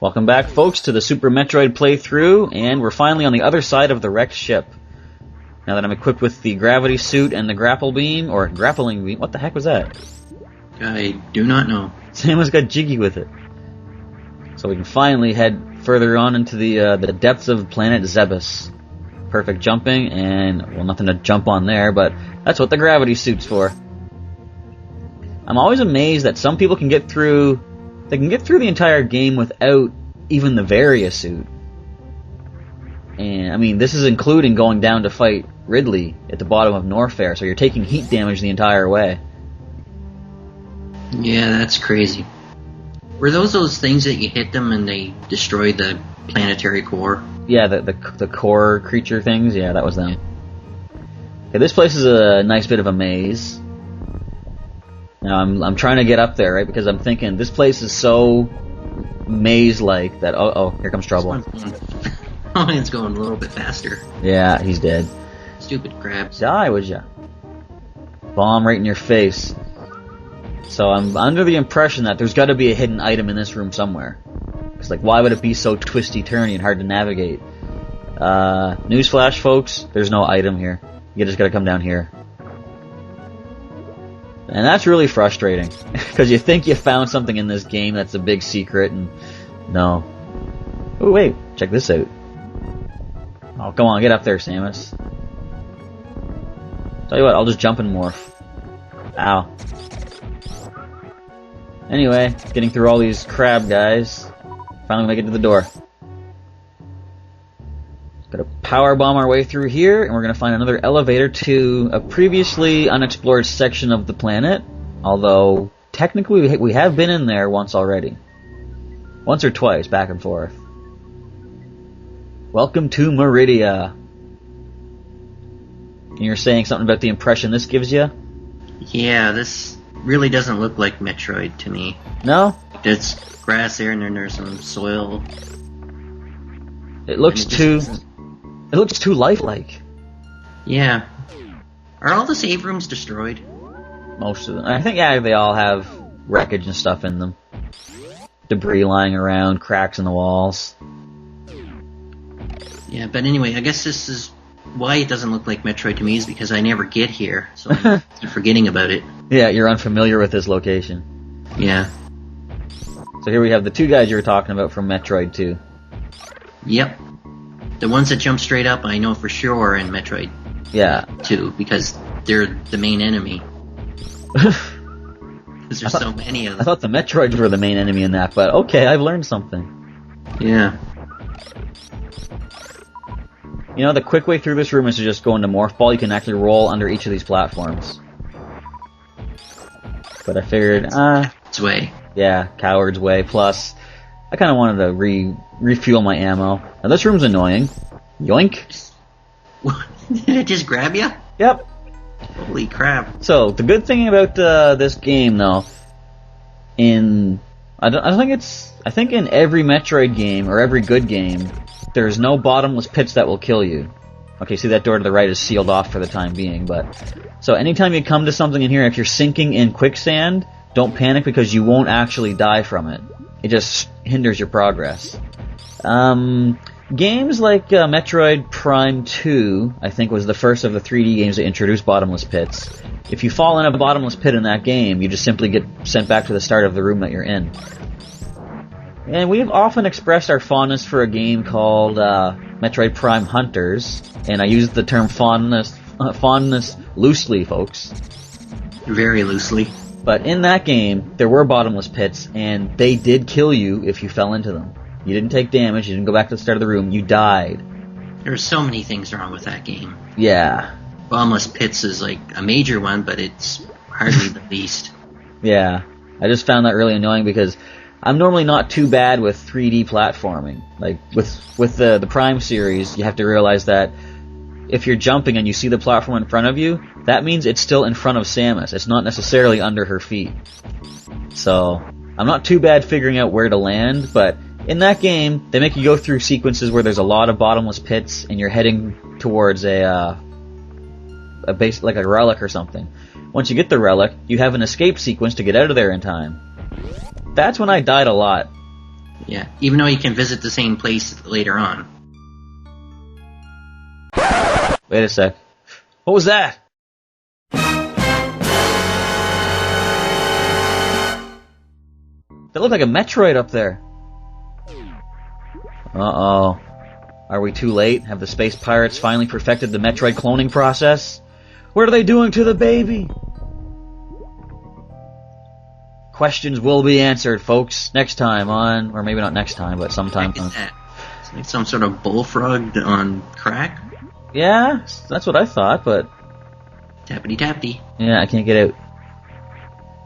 Welcome back, folks, to the Super Metroid playthrough, and we're finally on the other side of the wrecked ship. Now that I'm equipped with the gravity suit and the grapple beam, or grappling beam, what the heck was that? I do not know. Samus got jiggy with it. So we can finally head further on into the depths of planet Zebes. Perfect jumping, and, well, nothing to jump on there, but that's what the gravity suit's for. I'm always amazed that some people can get through the entire game without even the Varia suit. And, I mean, this is including going down to fight Ridley at the bottom of Norfair, so you're taking heat damage the entire way. Yeah, that's crazy. Were those things that you hit them and they destroyed the planetary core? Yeah, the core creature things, yeah, that was them. Okay, this place is a nice bit of a maze. Now, I'm trying to get up there, right, because I'm thinking this place is so maze-like that, oh, here comes trouble. Oh, it's going a little bit faster. Yeah, he's dead. Stupid crabs. Die, would ya? Bomb right in your face. So I'm under the impression that there's got to be a hidden item in this room somewhere. Because, like, why would it be so twisty-turny and hard to navigate? Newsflash, folks, there's no item here. You just gotta come down here. And that's really frustrating. Because you think you found something in this game that's a big secret, and no. Oh, wait, check this out. Oh, come on, get up there, Samus. Tell you what, I'll just jump and morph. Ow. Anyway, getting through all these crab guys. Finally make it to the door. Gotta power bomb our way through here, and we're gonna find another elevator to a previously unexplored section of the planet. Although, technically we have been in there once already. Once or twice, back and forth. Welcome to Maridia. And you're saying something about the impression this gives you? Yeah, this really doesn't look like Metroid to me. No? There's grass there, and then there's some soil. It looks too lifelike. Yeah. Are all the save rooms destroyed? Most of them. I think, yeah, they all have wreckage and stuff in them. Debris lying around, cracks in the walls. Yeah, but anyway, I guess this is why it doesn't look like Metroid to me, is because I never get here, so I keep forgetting about it. Yeah, you're unfamiliar with this location. Yeah. So here we have the two guys you were talking about from Metroid 2. Yep. The ones that jump straight up, I know for sure are in Metroid 2, because they're the main enemy. Because there's so many of them. I thought the Metroids were the main enemy in that, but okay, I've learned something. Yeah. You know, the quick way through this room is to just go into Morph Ball. You can actually roll under each of these platforms. But I figured, It's way. Yeah, coward's way. Plus, I kind of wanted to refuel my ammo. Now this room's annoying. Yoink. Did it just grab you? Yep. Holy crap. So, the good thing about this game, though, I think in every Metroid game, or every good game, there's no bottomless pits that will kill you. Okay, see that door to the right is sealed off for the time being, but... So anytime you come to something in here, if you're sinking in quicksand, don't panic because you won't actually die from it. It just hinders your progress. Games like Metroid Prime 2, I think, was the first of the 3D games that introduced bottomless pits. If you fall in a bottomless pit in that game, you just simply get sent back to the start of the room that you're in. And we've often expressed our fondness for a game called Metroid Prime Hunters, and I use the term fondness loosely, folks. Very loosely. But in that game, there were bottomless pits, and they did kill you if you fell into them. You didn't take damage, you didn't go back to the start of the room, you died. There's so many things wrong with that game. Yeah. Bottomless pits is like a major one, but it's hardly the least. Yeah. I just found that really annoying because I'm normally not too bad with 3D platforming. Like, with the Prime series, you have to realize that if you're jumping and you see the platform in front of you, that means it's still in front of Samus. It's not necessarily under her feet. So, I'm not too bad figuring out where to land, but in that game, they make you go through sequences where there's a lot of bottomless pits and you're heading towards a base, like a relic or something. Once you get the relic, you have an escape sequence to get out of there in time. That's when I died a lot. Yeah, even though you can visit the same place later on. Wait a sec. What was that? That looked like a Metroid up there. Uh-oh. Are we too late? Have the space pirates finally perfected the Metroid cloning process? What are they doing to the baby? Questions will be answered, folks, next time on... Or maybe not next time, but sometime on... It's like some sort of bullfrog on crack? Yeah, that's what I thought, but... Tappity-tappity. Yeah, I can't get out.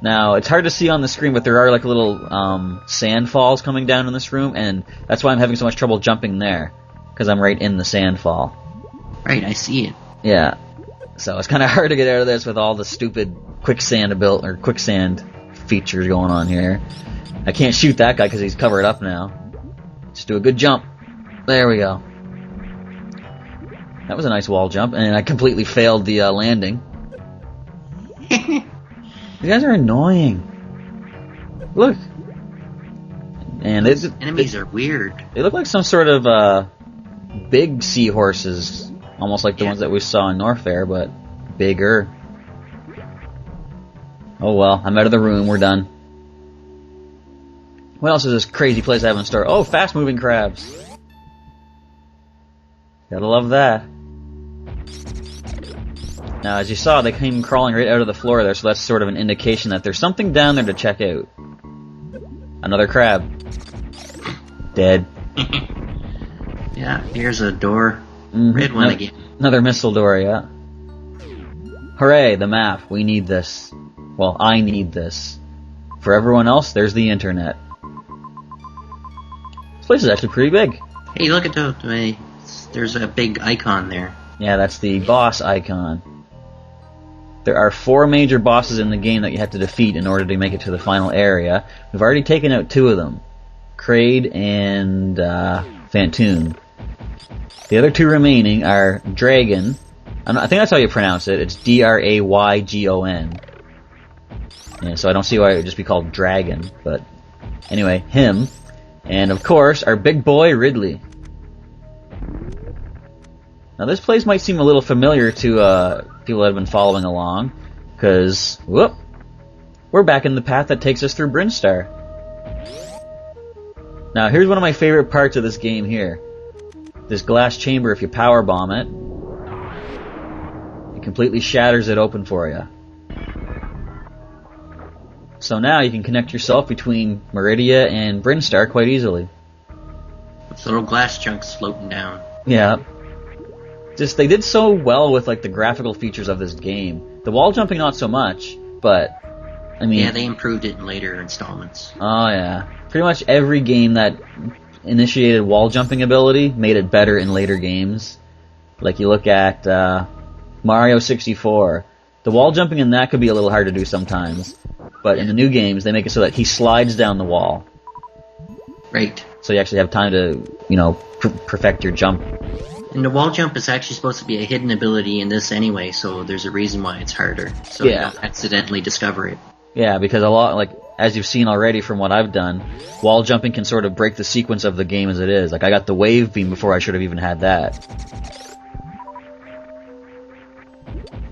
Now, it's hard to see on the screen, but there are like little sand falls coming down in this room, and that's why I'm having so much trouble jumping there. Because I'm right in the sand fall. Right, I see it. Yeah. So it's kind of hard to get out of this with all the stupid quicksand features going on here. I can't shoot that guy because he's covered up now. Just do a good jump. There we go. That was a nice wall jump, and I completely failed the landing. You guys are annoying. Look. And enemies are weird. They look like some sort of big seahorses, almost like the ones that we saw in Norfair, but bigger. Oh well, I'm out of the room, we're done. What else is this crazy place I have in store? Oh, fast-moving crabs. Gotta love that. Now, as you saw, they came crawling right out of the floor there, so that's sort of an indication that there's something down there to check out. Another crab. Dead. Yeah, here's a door. Red one again. Another missile door, yeah. Hooray, the map. We need this. Well, I need this. For everyone else, there's the internet. This place is actually pretty big. Hey, look at there's a big icon there. Yeah, that's the boss icon. There are 4 major bosses in the game that you have to defeat in order to make it to the final area. We've already taken out 2 of them. Kraid and Phantoon. The other 2 remaining are Draygon. I think that's how you pronounce it. It's Draygon. Yeah, so I don't see why it would just be called Dragon. But anyway, him. And of course, our big boy Ridley. Now this place might seem a little familiar to people that have been following along, because, whoop, we're back in the path that takes us through Brinstar. Now here's one of my favorite parts of this game here. This glass chamber, if you power bomb it, it completely shatters it open for you. So now you can connect yourself between Maridia and Brinstar quite easily. With little glass chunks floating down. Yeah. They did so well with like the graphical features of this game. The wall jumping not so much, but I mean... Yeah, they improved it in later installments. Oh yeah. Pretty much every game that initiated wall jumping ability made it better in later games. Like you look at Mario 64. The wall jumping in that could be a little hard to do sometimes. But in the new games, they make it so that he slides down the wall. Right. So you actually have time to, perfect your jump. And the wall jump is actually supposed to be a hidden ability in this anyway, so there's a reason why it's harder. So you don't accidentally discover it. Yeah, because a lot, as you've seen already from what I've done, wall jumping can sort of break the sequence of the game as it is. Like, I got the wave beam before I should have even had that.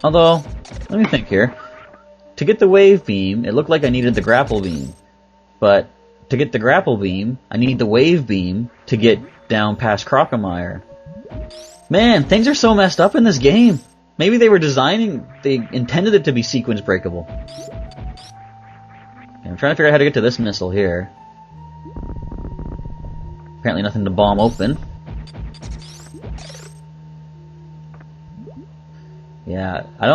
Although, let me think here. To get the wave beam, it looked like I needed the grapple beam. But to get the grapple beam, I need the wave beam to get down past Crocomire. Man, things are so messed up in this game. Maybe they intended it to be sequence breakable. Okay, I'm trying to figure out how to get to this missile here. Apparently nothing to bomb open. Yeah, I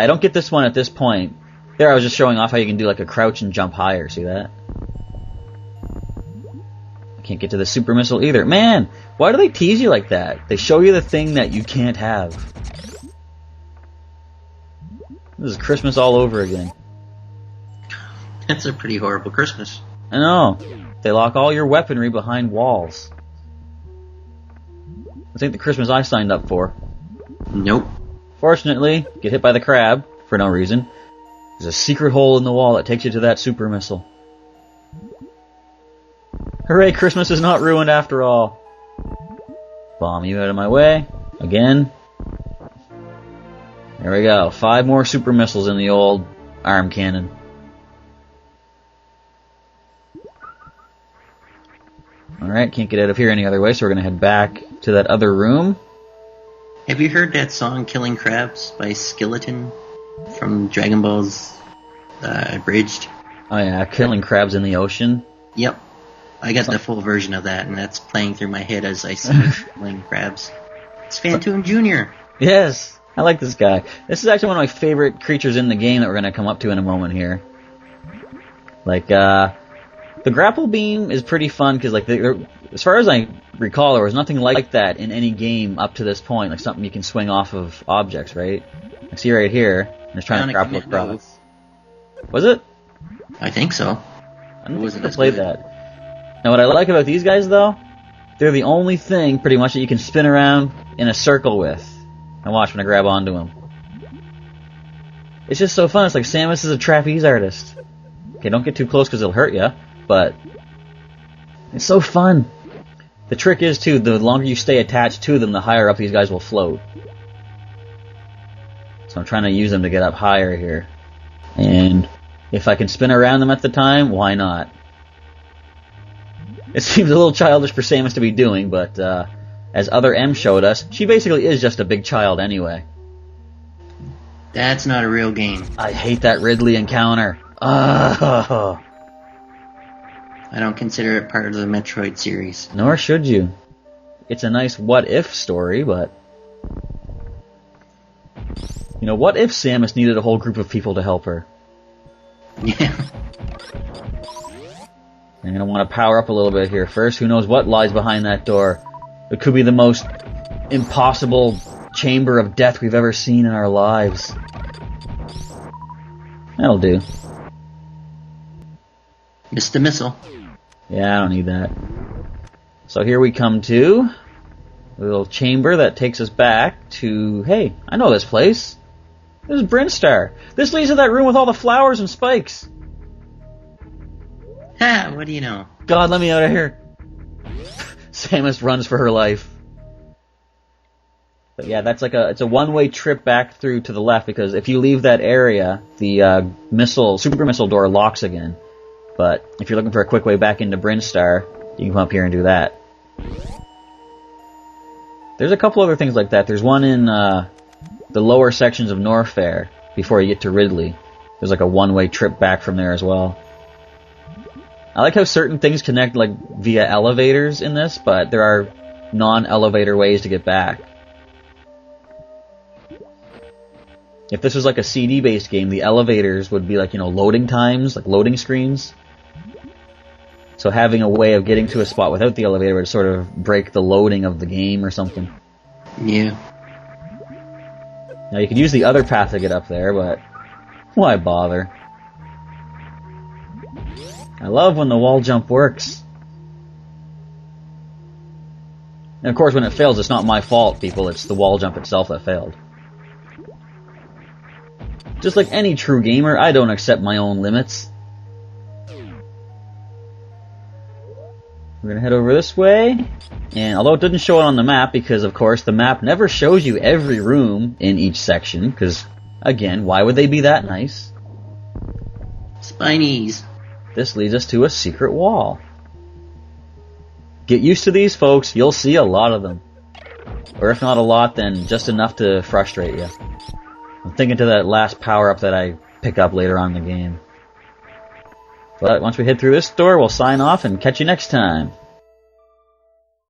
don't get this one at this point. There, I was just showing off how you can do like a crouch and jump higher, see that? I can't get to the super missile either. Man, why do they tease you like that? They show you the thing that you can't have. This is Christmas all over again. That's a pretty horrible Christmas. I know. They lock all your weaponry behind walls. This ain't the Christmas I signed up for. Nope. Fortunately, get hit by the crab, for no reason. There's a secret hole in the wall that takes you to that super missile. Hooray, Christmas is not ruined after all. Bomb you out of my way. Again. There we go. 5 more super missiles in the old arm cannon. Alright, can't get out of here any other way, so we're going to head back to that other room. Have you heard that song Killing Crabs by Skeleton from Dragon Ball's Abridged? Oh yeah, Killing Crabs in the Ocean. Yep. I got the full version of that, and that's playing through my head as I see Killing Crabs. It's Phantom Jr. Yes, I like this guy. This is actually one of my favorite creatures in the game that we're going to come up to in a moment here. Like, the grapple beam is pretty fun because, like, as far as I recall, there was nothing like that in any game up to this point. Like something you can swing off of objects, right? I see right here. I'm just trying to grapple across. Was it? I think so. I don't think I played that. Now, what I like about these guys, though, they're the only thing, pretty much, that you can spin around in a circle with. And watch when I grab onto them. It's just so fun. It's like Samus is a trapeze artist. Okay, don't get too close because it'll hurt you. But it's so fun. The trick is, too, the longer you stay attached to them, the higher up these guys will float. So I'm trying to use them to get up higher here. And if I can spin around them at the time, why not? It seems a little childish for Samus to be doing, but as Other M showed us, she basically is just a big child anyway. That's not a real game. I hate that Ridley encounter. Oh. I don't consider it part of the Metroid series. Nor should you. It's a nice what-if story, but... You know, what if Samus needed a whole group of people to help her? Yeah. I'm going to want to power up a little bit here first. Who knows what lies behind that door? It could be the most impossible chamber of death we've ever seen in our lives. That'll do. Missed the missile. Yeah, I don't need that. So here we come to a little chamber that takes us back to... Hey, I know this place. This is Brinstar. This leads to that room with all the flowers and spikes. Ha! What do you know? God, let me out of here. Samus runs for her life. But yeah, that's like it's a one-way trip back through to the left, because if you leave that area, the super missile door locks again. But if you're looking for a quick way back into Brinstar, you can come up here and do that. There's a couple other things like that. There's one in the lower sections of Norfair before you get to Ridley. There's like a one-way trip back from there as well. I like how certain things connect like via elevators in this, but there are non-elevator ways to get back. If this was like a CD-based game, the elevators would be like, you know, loading times, like loading screens. So having a way of getting to a spot without the elevator would sort of break the loading of the game or something. Yeah. Now you could use the other path to get up there, but why bother? I love when the wall jump works. And of course when it fails, it's not my fault, people. It's the wall jump itself that failed. Just like any true gamer, I don't accept my own limits. We're gonna head over this way. And although it didn't show it on the map, because of course the map never shows you every room in each section, because, again, why would they be that nice? Spinies. This leads us to a secret wall. Get used to these, folks. You'll see a lot of them. Or if not a lot, then just enough to frustrate you. I'm thinking to that last power-up that I pick up later on in the game. But once we head through this door, we'll sign off and catch you next time.